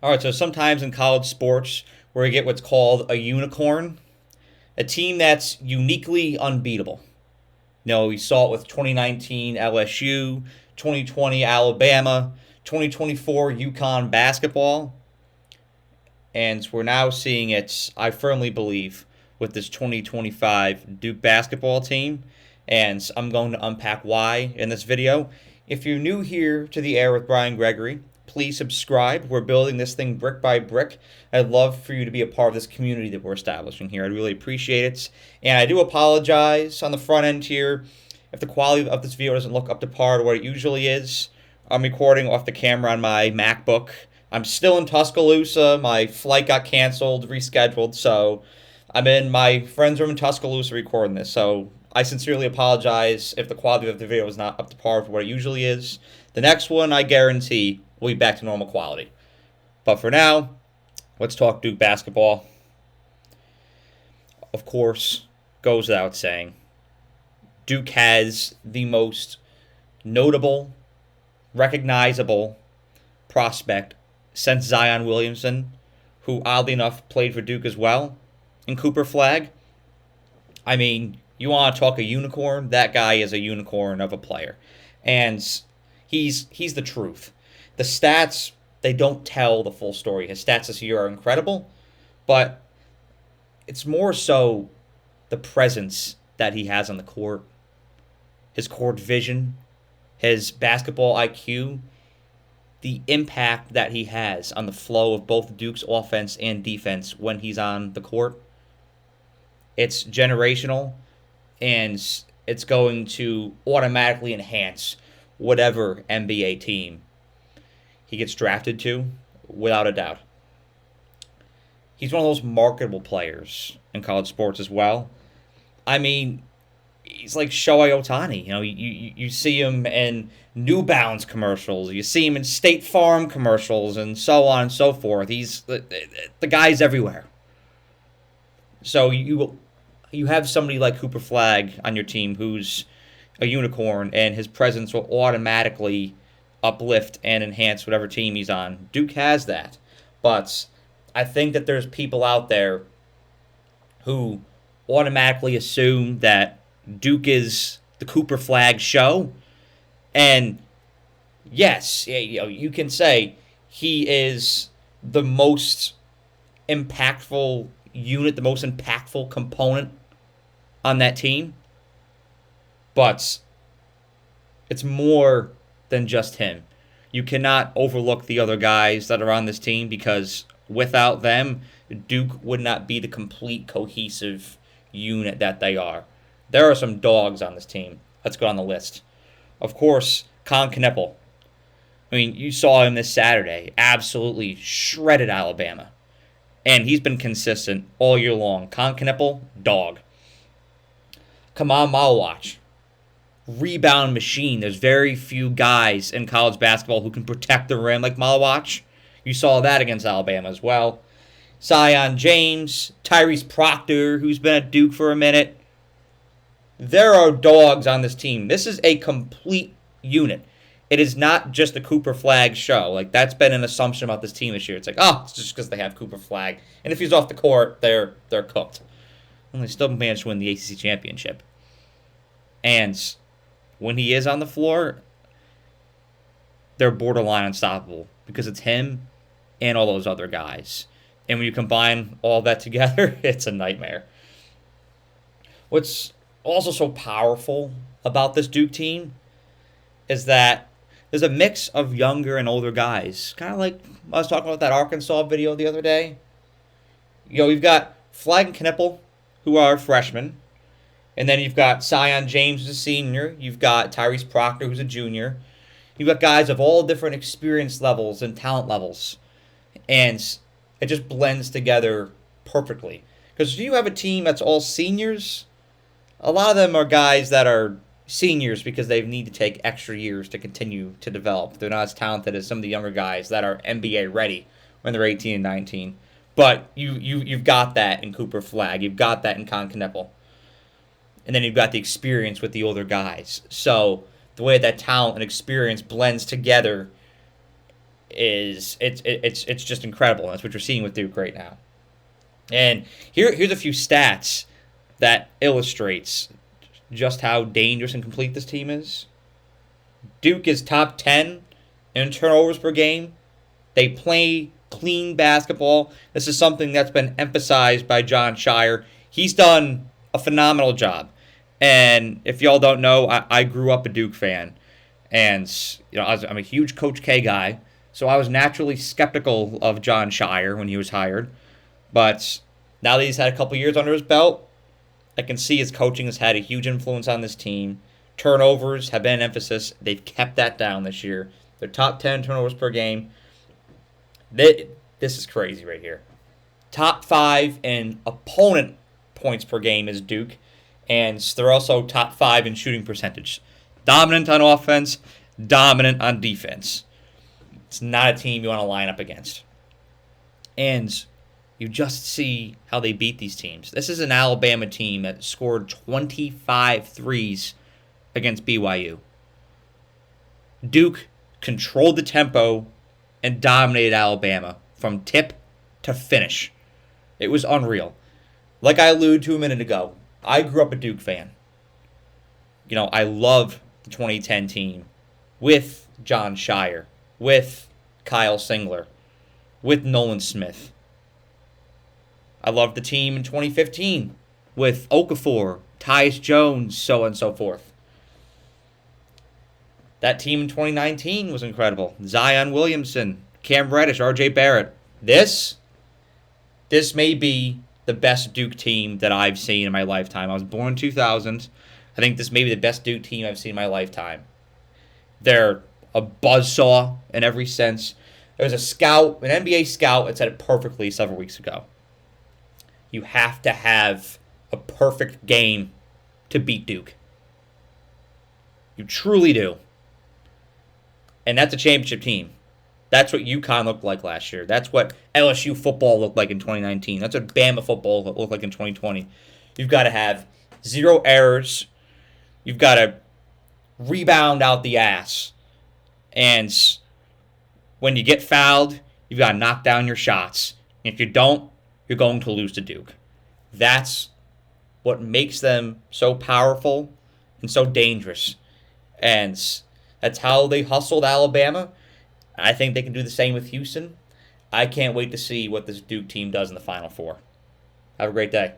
All right, so sometimes in college sports, where you get what's called a unicorn, a team that's uniquely unbeatable. We saw it with 2019 LSU, 2020 Alabama, 2024 UConn basketball, and we're now seeing it, I firmly believe, with this 2025 Duke basketball team. And I'm going to unpack why in this video. If you're new here to the air with Brian Gregoire, please subscribe. We're building this thing brick by brick. I'd love for you to be a part of this community that we're establishing here. I'd really appreciate it. And I do apologize on the front end here if the quality of this video doesn't look up to par to what it usually is. I'm recording off the camera on my MacBook. I'm still in Tuscaloosa. My flight got canceled, rescheduled, so I'm in my friend's room in Tuscaloosa recording this. So I sincerely apologize if the quality of the video is not up to par for what it usually is. The next one, I guarantee, will be back to normal quality. But for now, let's talk Duke basketball. Of course, goes without saying, Duke has the most notable, recognizable prospect since Zion Williamson, who oddly enough played for Duke as well, in Cooper Flagg. I mean, you want to talk a unicorn? That guy is a unicorn of a player. And he's the truth. The stats, they don't tell the full story. His stats this year are incredible, but it's more so the presence that he has on the court, his court vision, his basketball IQ, the impact that he has on the flow of both Duke's offense and defense when he's on the court. It's generational, and it's going to automatically enhance whatever NBA team he gets drafted to, without a doubt. He's one of those marketable players in college sports as well. I mean, he's like Shohei Ohtani. You see him in New Balance commercials. You see him in State Farm commercials and so on and so forth. He's the guy's everywhere. So you have somebody like Cooper Flagg on your team who's a unicorn, and his presence will automatically uplift and enhance whatever team he's on. Duke has that. But I think that there's people out there who automatically assume that Duke is the Cooper Flagg show. And yes, you can say he is the most impactful unit, the most impactful component on that team. But it's more than just him. You cannot overlook the other guys that are on this team, because without them, Duke would not be the complete cohesive unit that they are. There are some dogs on this team. Let's go on the list. Of course, Con Kneppel. I mean, you saw him this Saturday. Absolutely shredded Alabama. And he's been consistent all year long. Con Kneppel, dog. Kaman Malawach, rebound machine. There's very few guys in college basketball who can protect the rim like Malawach. You saw that against Alabama as well. Zion James, Tyrese Proctor, who's been at Duke for a minute. There are dogs on this team. This is a complete unit. It is not just the Cooper Flagg show. Like, that's been an assumption about this team this year. It's like, it's just because they have Cooper Flagg. And if he's off the court, they're cooked. And they still managed to win the ACC championship. And when he is on the floor, they're borderline unstoppable, because it's him and all those other guys. And when you combine all that together, it's a nightmare. What's also so powerful about this Duke team is that there's a mix of younger and older guys. Kind of like I was talking about that Arkansas video the other day. You've got Flagg and Kneppel, who are freshmen. And then you've got Zion James, who's a senior. You've got Tyrese Proctor, who's a junior. You've got guys of all different experience levels and talent levels. And it just blends together perfectly. Because if you have a team that's all seniors, a lot of them are guys that are seniors because they need to take extra years to continue to develop. They're not as talented as some of the younger guys that are NBA ready when they're 18 and 19. But you've got that in Cooper Flagg. You've got that in Con Kneppel. And then you've got the experience with the older guys. So the way that talent and experience blends together, it's just incredible. That's what you're seeing with Duke right now. And here's a few stats that illustrates just how dangerous and complete this team is. Duke is top 10 in turnovers per game. They play clean basketball. This is something that's been emphasized by Jon Scheyer. He's done a phenomenal job. And if y'all don't know, I grew up a Duke fan. And I'm a huge Coach K guy. So I was naturally skeptical of Jon Scheyer when he was hired. But now that he's had a couple years under his belt, I can see his coaching has had a huge influence on this team. Turnovers have been an emphasis. They've kept that down this year. They're top 10 turnovers per game. This is crazy right here. Top 5 in opponent points per game is Duke. And they're also top 5 in shooting percentage. Dominant on offense, dominant on defense. It's not a team you want to line up against. And you just see how they beat these teams. This is an Alabama team that scored 25 threes against BYU. Duke controlled the tempo and dominated Alabama from tip to finish. It was unreal. Like I alluded to a minute ago, I grew up a Duke fan. I love the 2010 team with Jon Scheyer, with Kyle Singler, with Nolan Smith. I loved the team in 2015 with Okafor, Tyus Jones, so on and so forth. That team in 2019 was incredible. Zion Williamson, Cam Reddish, R.J. Barrett. This may be the best Duke team that I've seen in my lifetime. I was born in 2000. I think this may be the best Duke team I've seen in my lifetime. They're a buzzsaw in every sense. There was an NBA scout that said it perfectly several weeks ago. You have to have a perfect game to beat Duke. You truly do. And that's a championship team. That's what UConn looked like last year. That's what LSU football looked like in 2019. That's what Bama football looked like in 2020. You've got to have 0 errors. You've got to rebound out the ass. And when you get fouled, you've got to knock down your shots. If you don't, you're going to lose to Duke. That's what makes them so powerful and so dangerous. And that's how they hustled Alabama. I think they can do the same with Houston. I can't wait to see what this Duke team does in the Final Four. Have a great day.